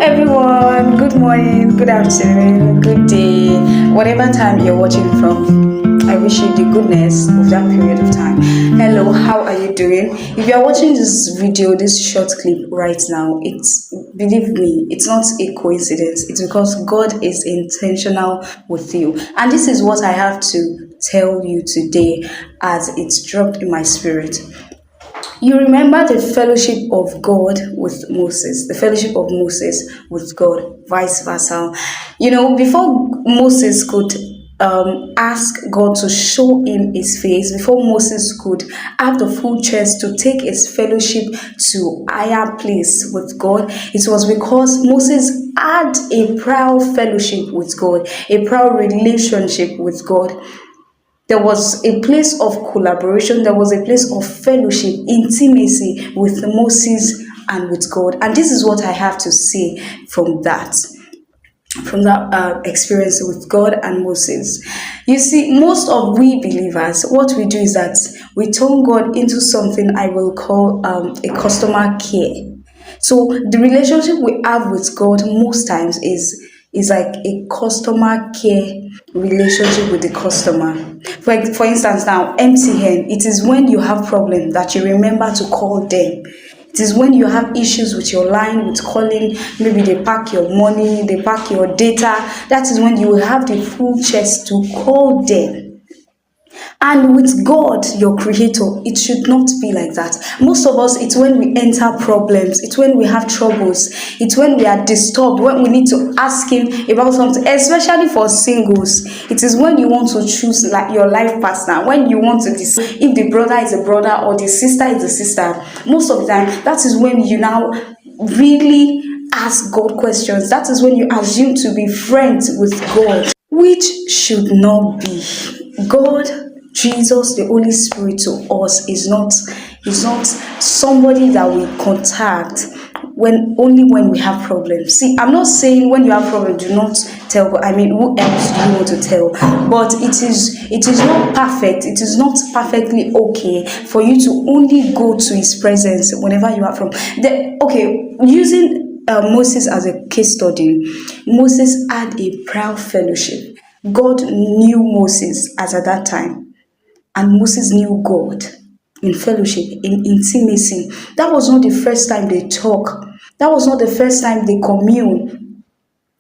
everyone. Good morning, good afternoon, good day, whatever time you're watching from. I wish you the goodness of that period of time. Hello, how are you doing? If you are watching this video, this short clip right now, believe me, it's not a coincidence. It's because God is intentional with you. And this is what I have to tell you today as it's dropped in my spirit. You remember the fellowship of God with Moses, the fellowship of Moses with God, vice versa. Before Moses could ask God to show him his face, before Moses could have the full chance to take his fellowship to higher place with God, it was because Moses had a prior fellowship with God, a prior relationship with God. There was a place of collaboration, there was a place of fellowship, intimacy with Moses and with God. And this is what I have to say from that experience with God and Moses. You see, most of we believers, what we do is that we turn God into something I will call a customer care. So the relationship we have with God most times is like a customer care relationship with the customer. For instance, now MTN, it is when you have problem that you remember to call them. It is when you have issues with your line, with calling, maybe they pack your money, they pack your data. That is when you will have the full chest to call them. And with God, your creator, it should not be like that. Most of us, it's when we enter problems, it's when we have troubles, it's when we are disturbed, when we need to ask him about something, especially for singles. It is when you want to choose like your life partner, when you want to decide if the brother is a brother or the sister is a sister. Most of the time, that is when you now really ask God questions. That is when you assume to be friends with God, which should not be. God, Jesus, the Holy Spirit to us is not somebody that we contact only when we have problems. See, I'm not saying when you have problems, do not tell God. I mean, who else do you want to tell? But it is not perfect. It is not perfectly okay for you to only go to his presence whenever you have problem. Using Moses as a case study, Moses had a prior fellowship. God knew Moses as at that time. And Moses knew God in fellowship, in intimacy. That was not the first time they talk. That was not the first time they commune.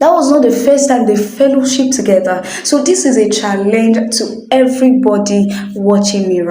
That was not the first time they fellowship together. So this is a challenge to everybody watching me right